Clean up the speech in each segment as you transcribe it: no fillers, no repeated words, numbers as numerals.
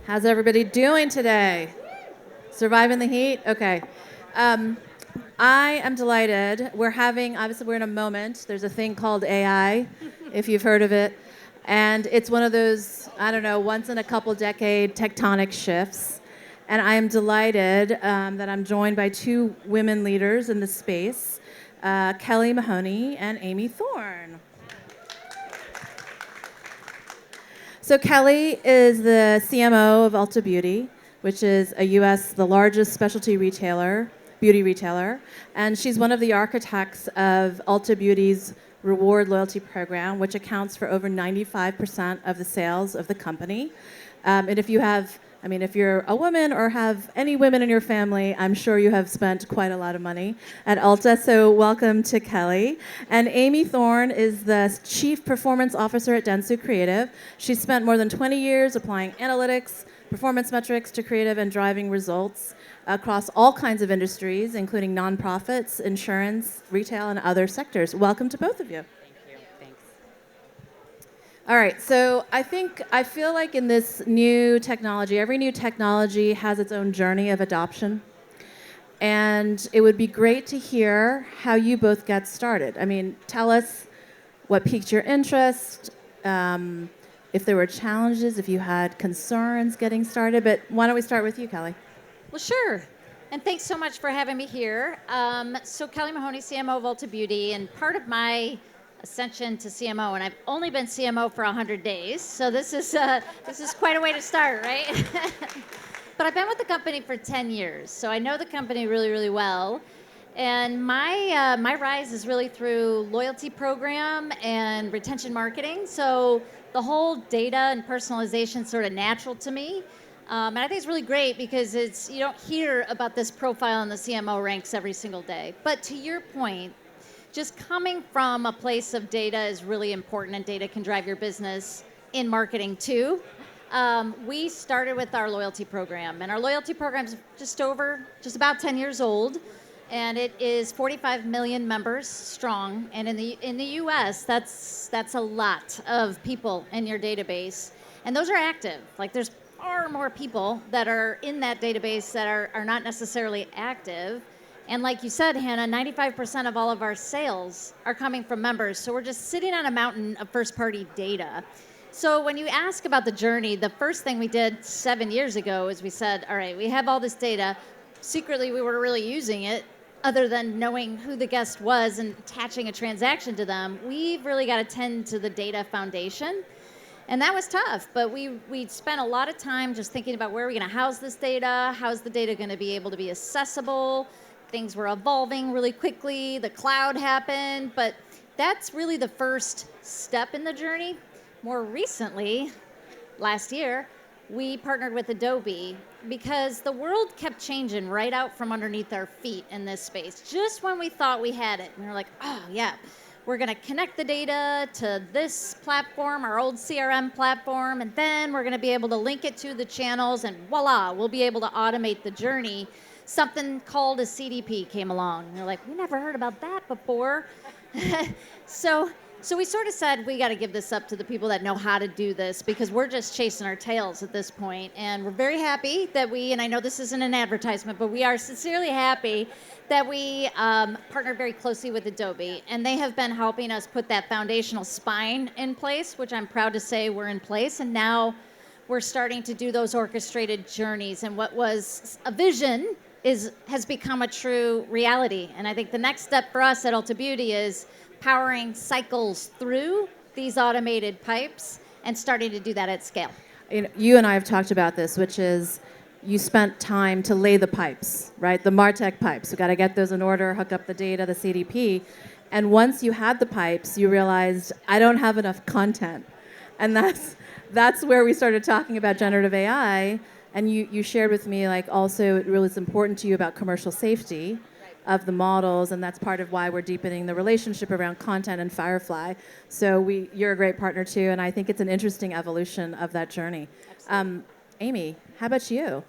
How's everybody doing today? Surviving the heat? Okay. Um, I am delighted. Obviously, we're in a moment. There's a thing called AI, if you've heard of it. And it's one of those, I don't know, once in a couple decade tectonic shifts. And I am delighted that I'm joined by two women leaders in the space, Kelly Mahoney and Amy Thorne. So Kelly is the CMO of Ulta Beauty, which is the largest specialty beauty retailer, and she's one of the architects of Ulta Beauty's reward loyalty program, which accounts for over 95% of the sales of the company. And if you're a woman or have any women in your family, I'm sure you have spent quite a lot of money at Ulta. So welcome to Kelly. And Amy Thorne is the Chief Performance Officer at Dentsu Creative. She's spent more than 20 years applying analytics, performance metrics to creative and driving results across all kinds of industries, including nonprofits, insurance, retail, and other sectors. Welcome to both of you. All right, so I feel like in this new technology, every new technology has its own journey of adoption. And it would be great to hear how you both got started. I mean, tell us what piqued your interest, if there were challenges, if you had concerns getting started. But why don't we start with you, Kelly? Well, sure. And thanks so much for having me here. So Kelly Mahoney, CMO of Ulta Beauty, and part of my ascension to CMO, and I've only been CMO for 100 days, so this is quite a way to start, right? But I've been with the company for 10 years, so I know the company really, really well. And my rise is really through loyalty program and retention marketing. So the whole data and personalization sort of natural to me. And I think it's really great because you don't hear about this profile in the CMO ranks every single day. But to your point, just coming from a place of data is really important, and data can drive your business in marketing too. We started with our loyalty program, and our loyalty program is just about 10 years old, and it is 45 million members strong. And in the U.S., that's a lot of people in your database, and those are active. Like there's far more people that are in that database that are not necessarily active. And like you said, Hannah, 95% of all of our sales are coming from members. So we're just sitting on a mountain of first-party data. So when you ask about the journey, the first thing we did 7 years ago is we said, all right, we have all this data. Secretly, we were really using it other than knowing who the guest was and attaching a transaction to them. We've really got to tend to the data foundation. And that was tough, but we spent a lot of time just thinking about where are we going to house this data? How's the data going to be able to be accessible? Things were evolving really quickly. The cloud happened, but that's really the first step in the journey. More recently, last year, we partnered with Adobe because the world kept changing right out from underneath our feet in this space. Just when we thought we had it, and we were like, oh yeah, we're going to connect the data to this platform, our old CRM platform, and then we're going to be able to link it to the channels, and voila, we'll be able to automate the journey. Something called a CDP came along. And they're like, we never heard about that before. So we sort of said, we got to give this up to the people that know how to do this because we're just chasing our tails at this point. And we're very happy that and I know this isn't an advertisement, but we are sincerely happy that we partnered very closely with Adobe. And they have been helping us put that foundational spine in place, which I'm proud to say we're in place. And now we're starting to do those orchestrated journeys. And what was a vision has become a true reality. And I think the next step for us at Ulta Beauty is powering cycles through these automated pipes and starting to do that at scale. You and I have talked about this, which is you spent time to lay the pipes, right? The MarTech pipes. We got to get those in order, hook up the data, the CDP. And once you had the pipes, you realized, I don't have enough content. And that's where we started talking about generative AI. And you shared with me, like, also it really is important to you about commercial safety of the models, and that's part of why we're deepening the relationship around content and Firefly. So you're a great partner too, and I think it's an interesting evolution of that journey. Amy, how about you?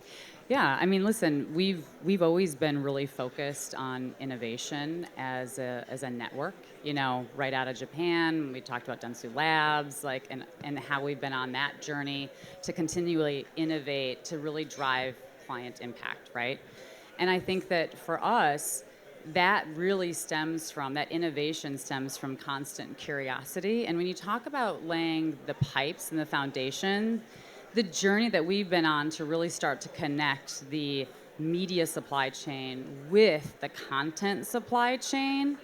Yeah, I mean, listen, we've always been really focused on innovation as a network. You know, right out of Japan, we talked about Dentsu Labs, like, and how we've been on that journey to continually innovate to really drive client impact, right? And I think that for us, that really stems from that innovation stems from constant curiosity. And when you talk about laying the pipes and the foundation, the journey that we've been on to really start to connect the media supply chain with the content supply chain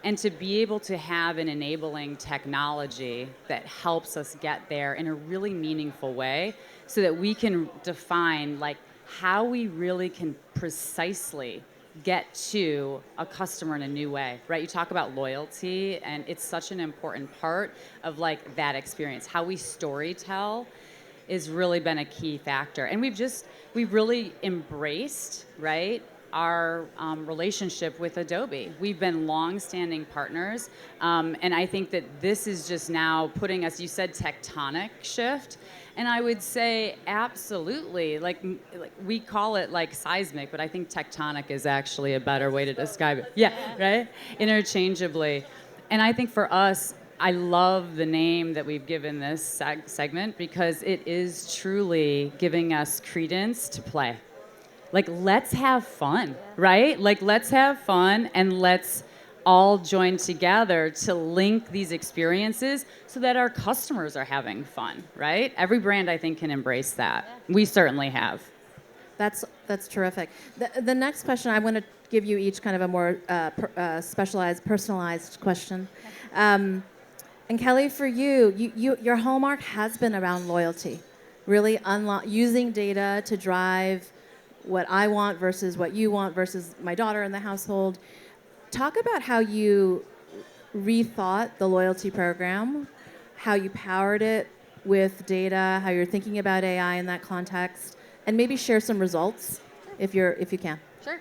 and to be able to have an enabling technology that helps us get there in a really meaningful way so that we can define like how we really can precisely get to a customer in a new way, right? You talk about loyalty, and it's such an important part of like that experience. How we story tell has really been a key factor. And we've really embraced, right, our relationship with Adobe. We've been long-standing partners, and I think that this is just now putting us, you said tectonic shift, and I would say absolutely, like we call it like seismic, but I think tectonic is actually a better way to describe it. Yeah, right? Interchangeably. And I think for us, I love the name that we've given this segment because it is truly giving us credence to play. Like, let's have fun, right? Like, let's have fun and let's all join together to link these experiences so that our customers are having fun, right? Every brand, I think, can embrace that. We certainly have. That's terrific. The next question, I want to give you each kind of a more specialized, personalized question. And Kelly, for your hallmark has been around loyalty, really using data to drive what I want versus what you want versus my daughter in the household. Talk about how you rethought the loyalty program, how you powered it with data, how you're thinking about AI in that context, and maybe share some results if you can. Sure.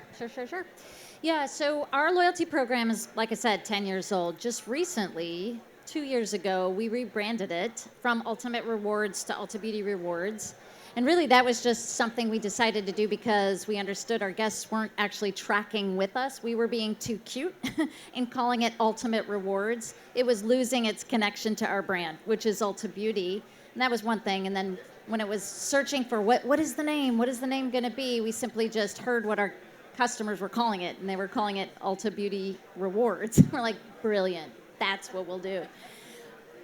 Yeah, so our loyalty program is, like I said, 10 years old. Just recently, 2 years ago, we rebranded it from Ultimate Rewards to Ulta Beauty Rewards. And really, that was just something we decided to do because we understood our guests weren't actually tracking with us. We were being too cute in calling it Ultimate Rewards. It was losing its connection to our brand, which is Ulta Beauty. And that was one thing. And then when it was searching for what is the name going to be, we simply just heard what our customers were calling it, and they were calling it Ulta Beauty Rewards. We're like, brilliant. That's what we'll do.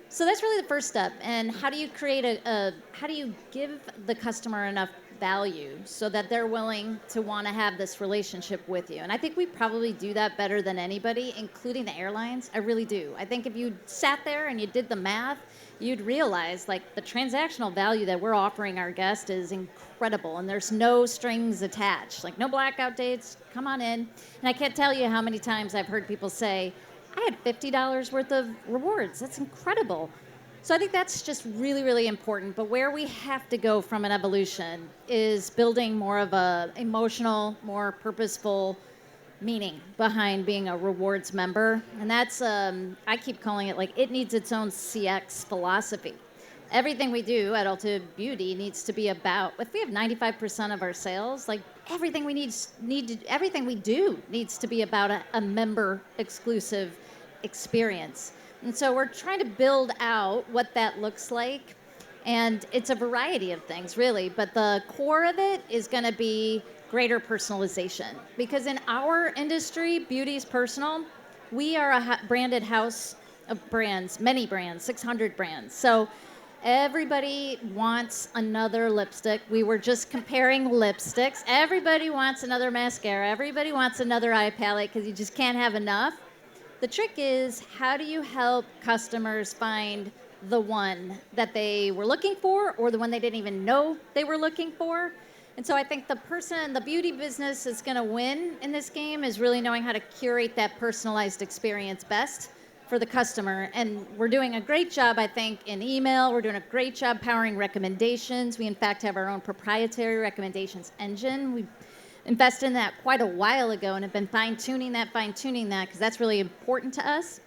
So that's really the first step. And how do you create how do you give the customer enough value so that they're willing to want to have this relationship with you? And I think we probably do that better than anybody, including the airlines. I really do. I think if you sat there and you did the math, you'd realize like the transactional value that we're offering our guests is incredible, and there's no strings attached, like no blackout dates, come on in. And I can't tell you how many times I've heard people say, I had $50 worth of rewards. That's incredible. So I think that's just really, really important. But where we have to go from an evolution is building more of a emotional, more purposeful meaning behind being a rewards member. And that's, I keep calling it like, it needs its own CX philosophy. Everything we do at Ulta Beauty needs to be about, if we have 95% of our sales, like everything everything we do needs to be about a member exclusive experience. And so we're trying to build out what that looks like. And it's a variety of things, really. But the core of it is going to be greater personalization. Because in our industry, beauty is personal. We are a branded house of brands, many brands, 600 brands. So everybody wants another lipstick. We were just comparing lipsticks. Everybody wants another mascara. Everybody wants another eye palette because you just can't have enough. The trick is, how do you help customers find the one that they were looking for or the one they didn't even know they were looking for? And so I think the beauty business is going to win in this game is really knowing how to curate that personalized experience best for the customer. And we're doing a great job, I think, in email. We're doing a great job powering recommendations. We, in fact, have our own proprietary recommendations engine. We invested in that quite a while ago and have been fine-tuning that, because that's really important to us.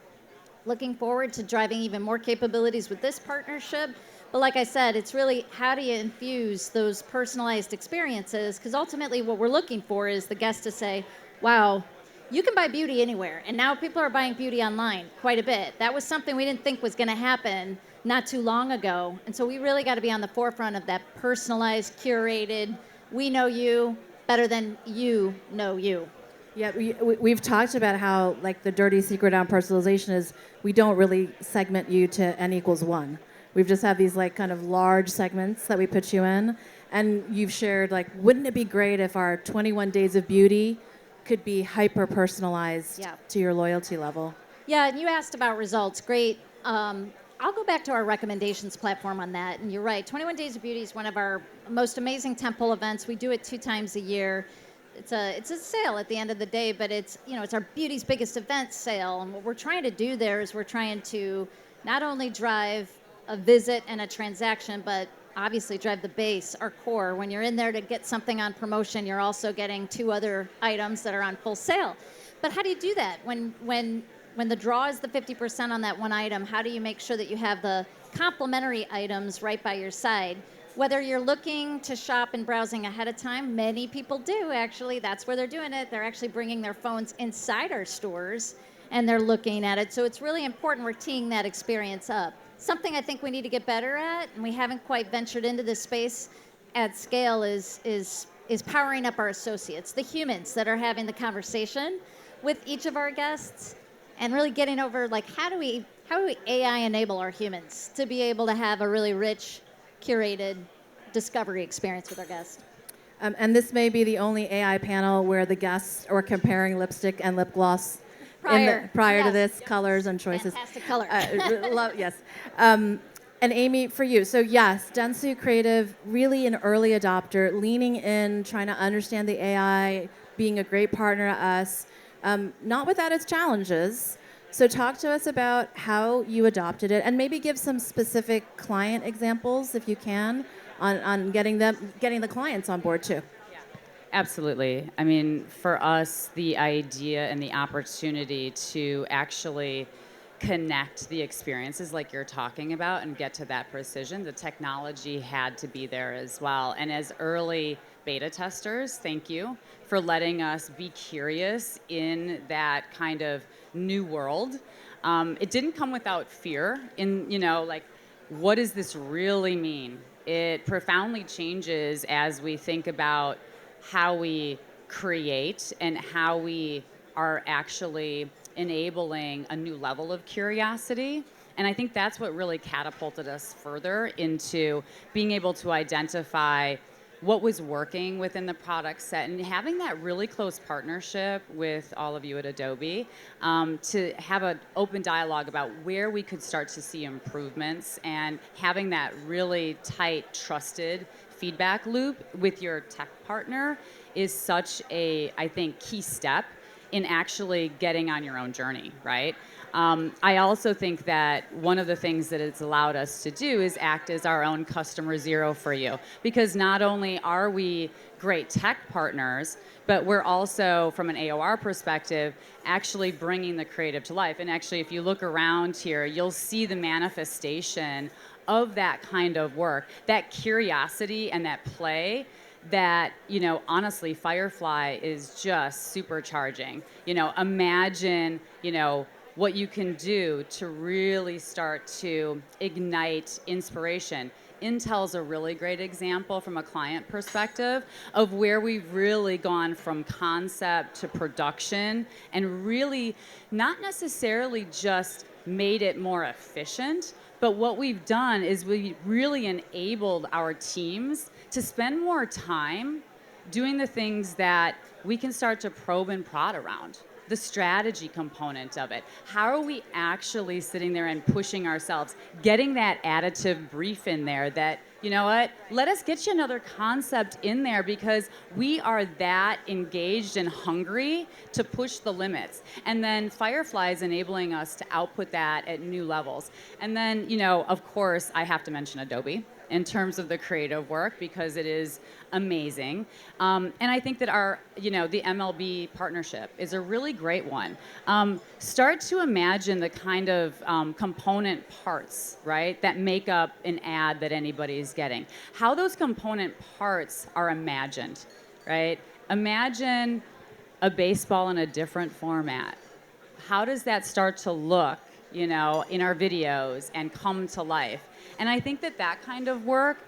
looking forward to driving even more capabilities with this partnership. But like I said, it's really how do you infuse those personalized experiences? Because ultimately, what we're looking for is the guest to say, wow, you can buy beauty anywhere. And now people are buying beauty online quite a bit. That was something we didn't think was going to happen not too long ago. And so we really got to be on the forefront of that personalized, curated, we know you better than you know you. Yeah, we've talked about how like the dirty secret on personalization is we don't really segment you to n=1. We've just have these like kind of large segments that we put you in, and you've shared like, wouldn't it be great if our 21 days of beauty could be hyper personalized Yeah. to your loyalty level? Yeah, and you asked about results. Great. I'll go back to our recommendations platform on that. And you're right, 21 Days of Beauty is one of our most amazing tentpole events. We do it 2 times a year. It's a sale at the end of the day, but it's our beauty's biggest event sale. And what we're trying to do there is we're trying to not only drive a visit and a transaction, but obviously drive the base, our core. When you're in there to get something on promotion, you're also getting 2 other items that are on full sale. But how do you do that when the draw is the 50% on that one item? How do you make sure that you have the complementary items right by your side? Whether you're looking to shop and browsing ahead of time, many people do actually. That's where they're doing it. They're actually bringing their phones inside our stores and they're looking at it. So it's really important we're teeing that experience up. Something I think we need to get better at, and we haven't quite ventured into this space at scale, is powering up our associates, the humans that are having the conversation with each of our guests, and really getting over like how do we AI enable our humans to be able to have a really rich, curated discovery experience with our guests. And this may be the only AI panel where the guests are comparing lipstick and lip gloss prior to Yes. this, colors and choices. Fantastic color. Yes. And Amy, for you, so yes, Dentsu Creative, really an early adopter, leaning in, trying to understand the AI, being a great partner to us, not without its challenges. So talk to us about how you adopted it, and maybe give some specific client examples, if you can, on getting the clients on board too. Absolutely. I mean, for us, the idea and the opportunity to actually connect the experiences like you're talking about and get to that precision, the technology had to be there as well. And as early beta testers, thank you for letting us be curious in that kind of new world. It didn't come without fear in, like, what does this really mean? It profoundly changes as we think about how we create and how we are actually enabling a new level of curiosity. And I think that's what really catapulted us further into being able to identify what was working within the product set and having that really close partnership with all of you at Adobe to have an open dialogue about where we could start to see improvements and having that really tight, trusted feedback loop with your tech partner is such a, I think, key step in actually getting on your own journey, right? I also think that one of the things that it's allowed us to do is act as our own customer zero for you. Because not only are we great tech partners, but we're also, from an AOR perspective, actually bringing the creative to life. And actually, if you look around here, you'll see the manifestation of that kind of work, that curiosity and that play that, honestly, Firefly is just supercharging. Imagine, what you can do to really start to ignite inspiration. Intel's a really great example from a client perspective of where we've really gone from concept to production and really not necessarily just made it more efficient, but what we've done is we really enabled our teams to spend more time doing the things that we can start to probe and prod around. The strategy component of it. How are we actually sitting there and pushing ourselves, getting that additive brief in there that, you know what, let us get you another concept in there because we are that engaged and hungry to push the limits. And then Firefly is enabling us to output that at new levels. And then, of course, I have to mention Adobe. in terms of the creative work because it is amazing. And I think that the MLB partnership is a really great one. Start to imagine the kind of component parts, right, that make up an ad that anybody is getting. How those component parts are imagined, right? Imagine a baseball in a different format. How does that start to look, in our videos and come to life? And I think that kind of work,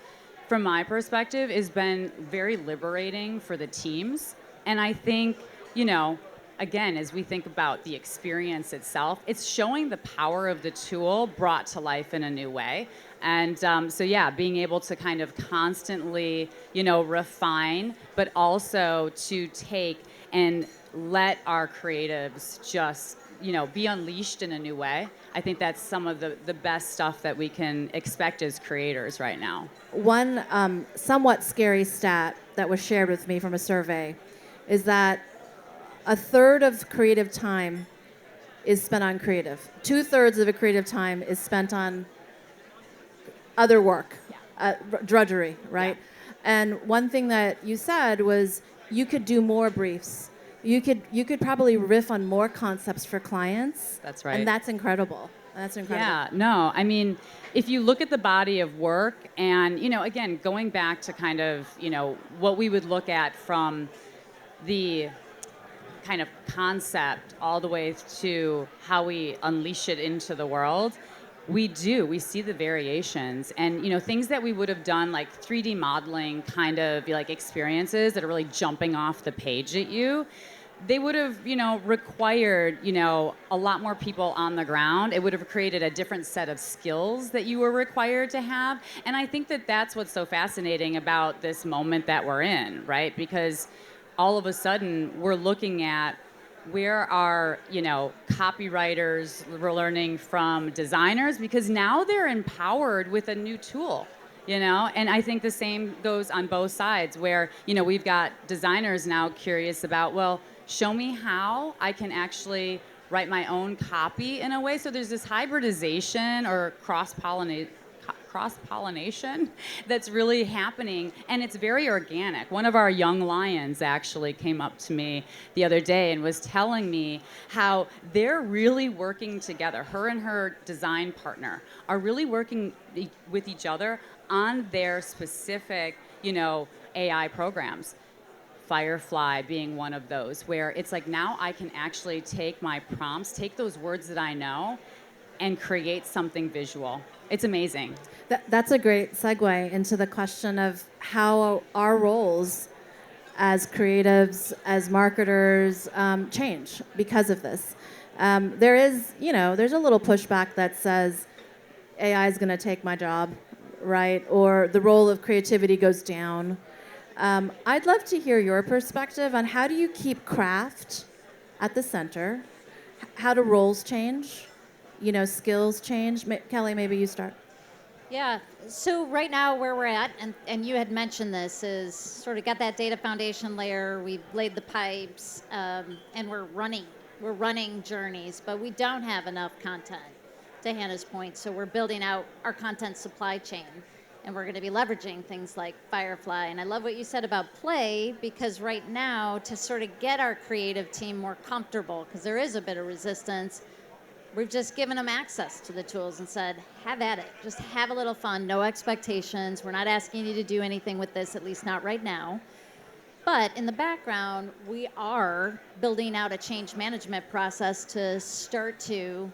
from my perspective, has been very liberating for the teams. And I think, again, as we think about the experience itself, it's showing the power of the tool brought to life in a new way. And being able to kind of constantly, refine, but also to take and let our creatives just, be unleashed in a new way. I think that's some of the best stuff that we can expect as creators right now. One somewhat scary stat that was shared with me from a survey is that a third of creative time is spent on creative. 2/3 of a creative time is spent on other work, drudgery, right? Yeah. And one thing that you said was you could do more briefs. You could probably riff on more concepts for clients. That's right. And that's incredible. That's incredible. Yeah, no, I mean, if you look at the body of work and, again, going back to kind of, what we would look at from the kind of concept all the way to how we unleash it into the world, we see the variations and, things that we would have done like 3D modeling kind of like experiences that are really jumping off the page at you. They would have, required, a lot more people on the ground. It would have created a different set of skills that you were required to have. And I think that that's what's so fascinating about this moment that we're in, right? Because all of a sudden we're looking at where are, copywriters, we're learning from designers because now they're empowered with a new tool. And I think the same goes on both sides where, we've got designers now curious about, well, show me how I can actually write my own copy in a way. So there's this hybridization or cross-pollination that's really happening, and it's very organic. One of our young lions actually came up to me the other day and was telling me how they're really working together. Her and her design partner are really working with each other on their specific, AI programs. Firefly being one of those, where it's like now I can actually take my prompts, take those words that I know, and create something visual. It's amazing. That's a great segue into the question of how our roles as creatives, as marketers, change because of this. There's a little pushback that says AI is going to take my job, right? Or the role of creativity goes down. I'd love to hear your perspective on how do you keep craft at the center? How do roles change? Skills change? Kelly, maybe you start. Yeah. So right now where we're at, and you had mentioned this, is sort of got that data foundation layer. We've laid the pipes, and we're running journeys, but we don't have enough content, to Hannah's point. So we're building out our content supply chain, and we're going to be leveraging things like Firefly. And I love what you said about play, because right now, to sort of get our creative team more comfortable, because there is a bit of resistance, we've just given them access to the tools and said, have at it. Just have a little fun, no expectations. We're not asking you to do anything with this, at least not right now. But in the background, we are building out a change management process to start to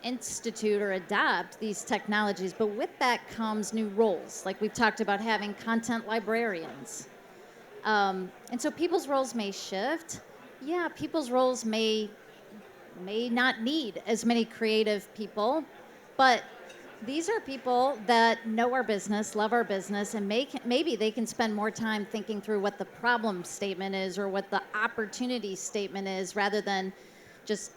institute or adopt these technologies. But with that comes new roles. Like we've talked about having content librarians. And so people's roles may shift. Yeah, people's roles may not need as many creative people, but these are people that know our business, love our business, and maybe they can spend more time thinking through what the problem statement is or what the opportunity statement is, rather than just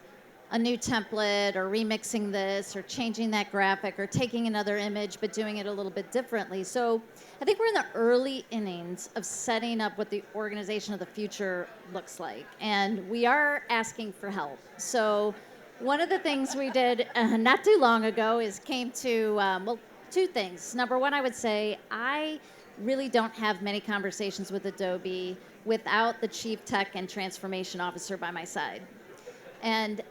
a new template or remixing this or changing that graphic or taking another image but doing it a little bit differently. So I think we're in the early innings of setting up what the organization of the future looks like, and we are asking for help. So one of the things we did not too long ago is came to two things. Number one, I would say I really don't have many conversations with Adobe without the chief tech and transformation officer by my side. And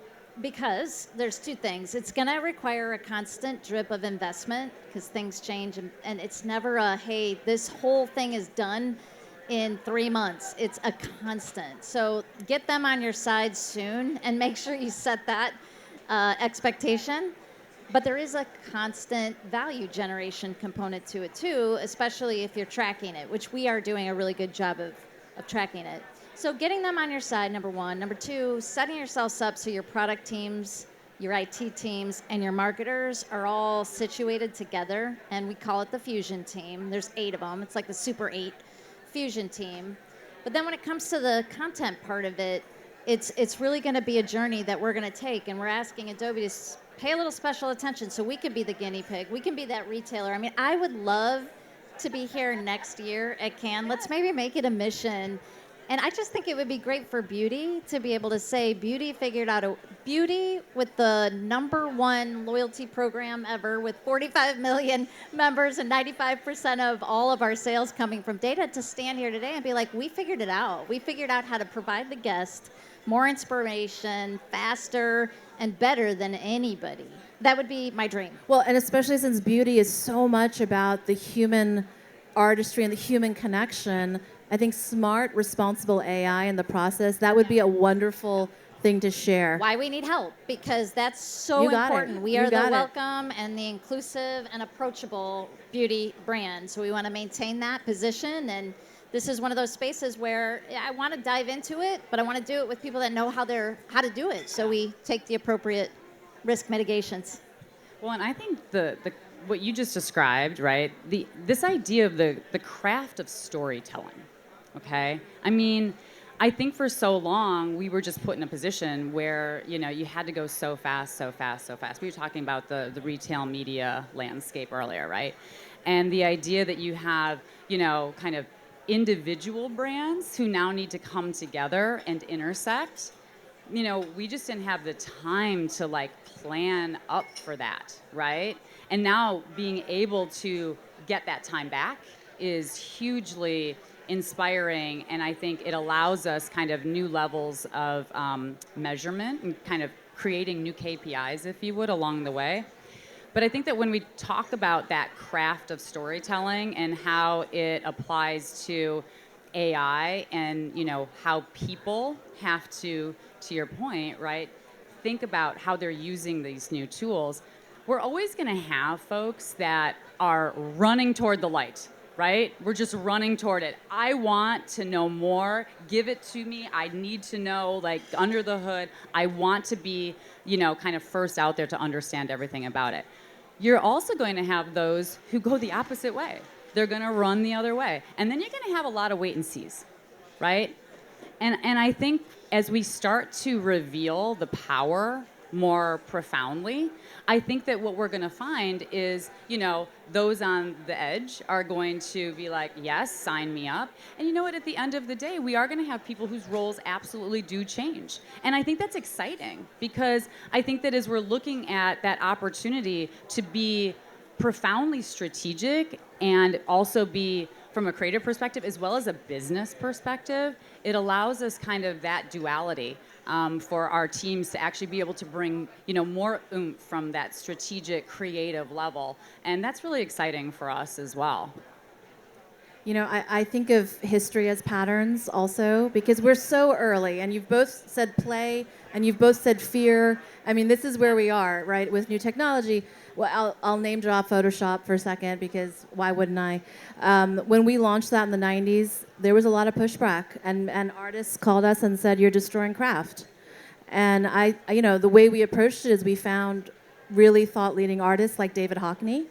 because there's two things, it's going to require a constant drip of investment because things change, and it's never a, hey, this whole thing is done in 3 months. It's a constant. So get them on your side soon and make sure you set that expectation. But there is a constant value generation component to it too, especially if you're tracking it, which we are doing a really good job of tracking it. So getting them on your side, number one. Number two, setting yourselves up so your product teams, your IT teams, and your marketers are all situated together, and we call it the fusion team. There's 8 of them. It's like the Super 8 fusion team. But then when it comes to the content part of it, it's really going to be a journey that we're going to take, and we're asking Adobe to pay a little special attention so we can be the guinea pig. We can be that retailer. I mean, I would love to be here next year at Cannes. Let's maybe make it a mission. And I just think it would be great for beauty to be able to say beauty figured out beauty with the #1 loyalty program ever with 45 million members and 95% of all of our sales coming from data, to stand here today and be like, we figured it out. We figured out how to provide the guest more inspiration, faster, and better than anybody. That would be my dream. Well, and especially since beauty is so much about the human artistry and the human connection, I think smart, responsible AI in the process, that would be a wonderful thing to share. Why we need help, because that's so You got it. important. We You are the got it. welcome and the inclusive and approachable beauty brand. So we want to maintain that position, and this is one of those spaces where I want to dive into it, but I want to do it with people that know how to do it. So we take the appropriate risk mitigations. Well, and I think the what you just described, right? This idea of the craft of storytelling. Okay? I mean, I think for so long we were just put in a position where, you had to go so fast, so fast, so fast. We were talking about the retail media landscape earlier, right? And the idea that you have, kind of individual brands who now need to come together and intersect. We just didn't have the time to plan up for that, right? And now being able to get that time back is hugely inspiring, and I think it allows us kind of new levels of measurement and kind of creating new KPIs, if you would, along the way. But I think that when we talk about that craft of storytelling and how it applies to AI and how people have to your point, right, think about how they're using these new tools, we're always going to have folks that are running toward the light. Right? We're just running toward it. I want to know more. Give it to me. I need to know, under the hood. I want to be, kind of first out there to understand everything about it. You're also going to have those who go the opposite way. They're going to run the other way. And then you're going to have a lot of wait and sees, right? And I think as we start to reveal the power more profoundly, I think that what we're going to find is, those on the edge are going to be like, yes, sign me up. And you know what? At the end of the day, we are going to have people whose roles absolutely do change. And I think that's exciting, because I think that as we're looking at that opportunity to be profoundly strategic and also be from a creative perspective as well as a business perspective, it allows us kind of that duality for our teams to actually be able to bring, more oomph from that strategic, creative level. And that's really exciting for us as well. I think of history as patterns also, because we're so early, and you've both said play and you've both said fear. I mean, this is where we are, right, with new technology. Well, I'll name drop Photoshop for a second, because why wouldn't I? When we launched that in the 90s, there was a lot of pushback, and artists called us and said, you're destroying craft. And the way we approached it is we found really thought-leading artists like David Hockney,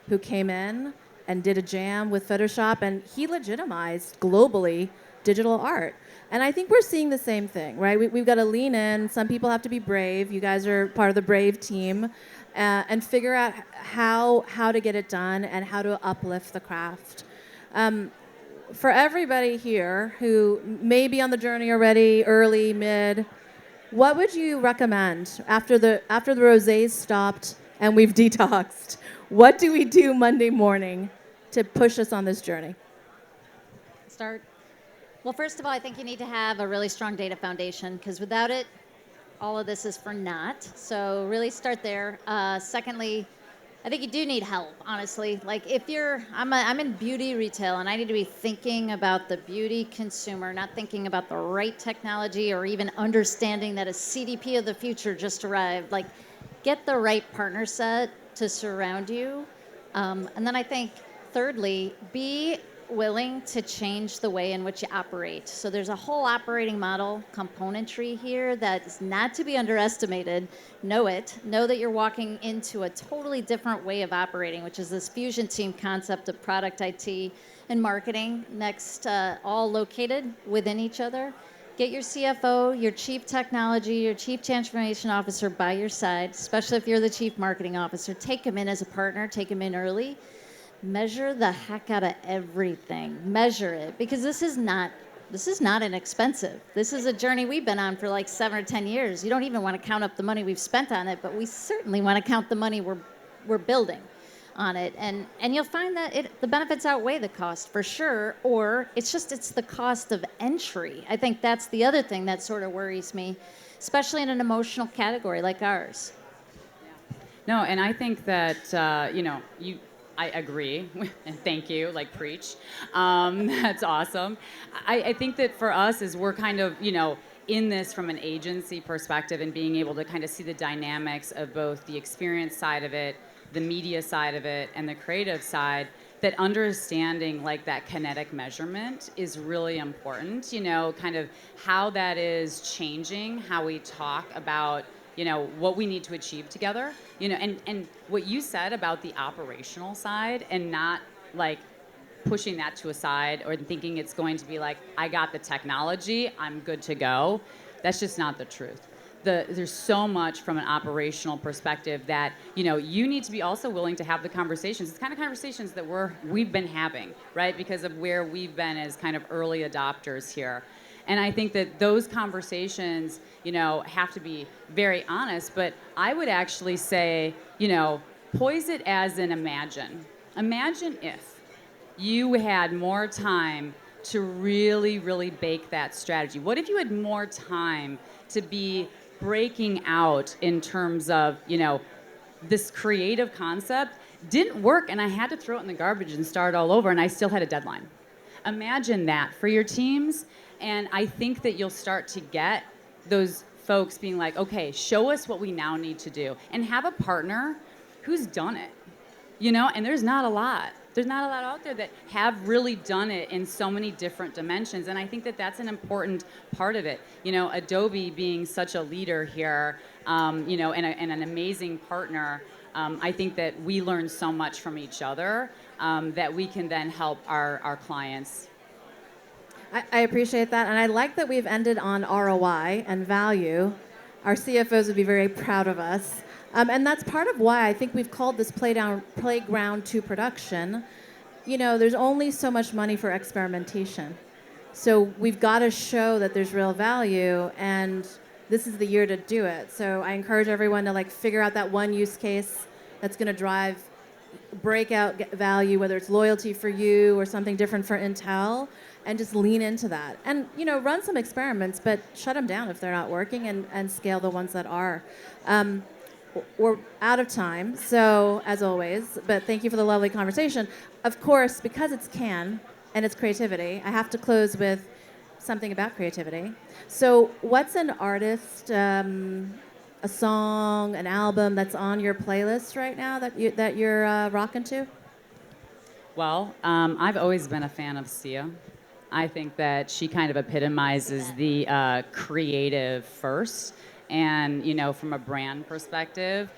who came in and did a jam with Photoshop, and he legitimized globally digital art. And I think we're seeing the same thing, right? We've got to lean in. Some people have to be brave. You guys are part of the brave team, and figure out how to get it done and how to uplift the craft. For everybody here who may be on the journey already, early, mid, what would you recommend after the rosés stopped and we've detoxed? What do we do Monday morning to push us on this journey? Start. Well, first of all, I think you need to have a really strong data foundation because without it, all of this is for naught. So really start there. Secondly, I think you do need help, honestly. Like if I'm in beauty retail and I need to be thinking about the beauty consumer, not thinking about the right technology or even understanding that a CDP of the future just arrived. Like get the right partner set to surround you. And then I think thirdly, be willing to change the way in which you operate. So there's a whole operating model componentry here that is not to be underestimated. Know it. Know that you're walking into a totally different way of operating, which is this fusion team concept of product, IT, and marketing next, all located within each other. Get your CFO, your chief technology, your chief transformation officer by your side, especially if you're the chief marketing officer. Take them in as a partner, take them in early. Measure the heck out of everything. Measure it because this is not inexpensive. This is a journey we've been on for like 7 or 10 years. You don't even want to count up the money we've spent on it, but we certainly want to count the money we're building on it. And you'll find that the benefits outweigh the cost for sure, or it's the cost of entry. I think that's the other thing that sort of worries me, especially in an emotional category like ours. No, and I think that I agree, and thank you, like preach. That's awesome. I think that for us, is we're kind of in this from an agency perspective and being able to kind of see the dynamics of both the experience side of it, the media side of it, and the creative side. That understanding like that kinetic measurement is really important. Kind of how that is changing how we talk about what we need to achieve together, and what you said about the operational side and not like pushing that to a side or thinking it's going to be like, I got the technology, I'm good to go. That's just not the truth. There's so much from an operational perspective that you need to be also willing to have the conversations. It's kind of conversations that we've been having, right? Because of where we've been as kind of early adopters here. And I think that those conversations, have to be very honest, but I would actually say, poise it as an imagine. Imagine if you had more time to really, really bake that strategy. What if you had more time to be breaking out in terms of, this creative concept didn't work and I had to throw it in the garbage and start all over and I still had a deadline. Imagine that for your teams. And I think that you'll start to get those folks being like, okay, show us what we now need to do. And have a partner who's done it, and there's not a lot. There's not a lot out there that have really done it in so many different dimensions. And I think that that's an important part of it. Adobe being such a leader here, and an amazing partner, I think that we learn so much from each other that we can then help our clients. I appreciate that, and I like that we've ended on ROI and value. Our CFOs would be very proud of us. And that's part of why I think we've called this playground to production. There's only so much money for experimentation. So we've got to show that there's real value, and this is the year to do it. So I encourage everyone to figure out that one use case that's going to drive breakout value, whether it's loyalty for you or something different for Intel, and just lean into that. And, run some experiments, but shut them down if they're not working and scale the ones that are. We're out of time, so as always, but thank you for the lovely conversation. Of course, because it's Cannes and it's creativity, I have to close with something about creativity. So what's an artist, a song, an album that's on your playlist right now that you're rocking to? Well, I've always been a fan of Sia. I think that she kind of epitomizes the creative first. And, from a brand perspective,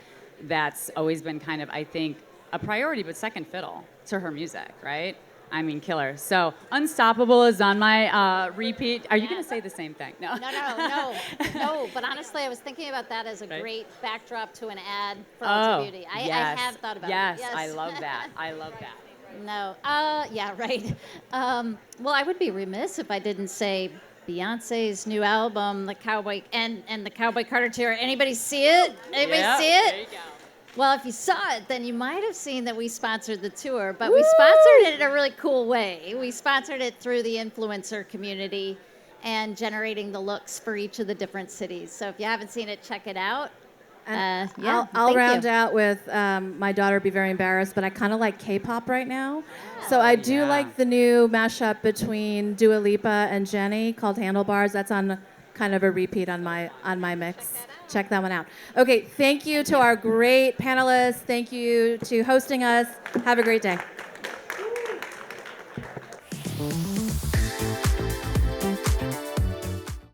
that's always been kind of, I think, a priority, but second fiddle to her music, right? I mean, killer. So Unstoppable is on my repeat. Are you going to say the same thing? No. No. But honestly, I was thinking about that as a great backdrop to an ad for Oh, Ulta Beauty. I yes. have thought about Yes, it. Yes, I love that. I love that. No. Yeah, right. Well, I would be remiss if I didn't say Beyonce's new album, The Cowboy, and the Cowboy Carter Tour. Anybody see it? Anybody see it? There you go. Well, if you saw it, then you might have seen that we sponsored the tour, but we sponsored it in a really cool way. We sponsored it through the influencer community and generating the looks for each of the different cities. So if you haven't seen it, check it out. And Yeah, I'll thank round you. out with my daughter would be very embarrassed, but I kind of like K-pop right now. So I do Yeah. like the new mashup between Dua Lipa and Jenny called Handlebars. That's on kind of a repeat on my mix. Check that one out. Okay, thank you to our great panelists. Thank you to hosting us. Have a great day.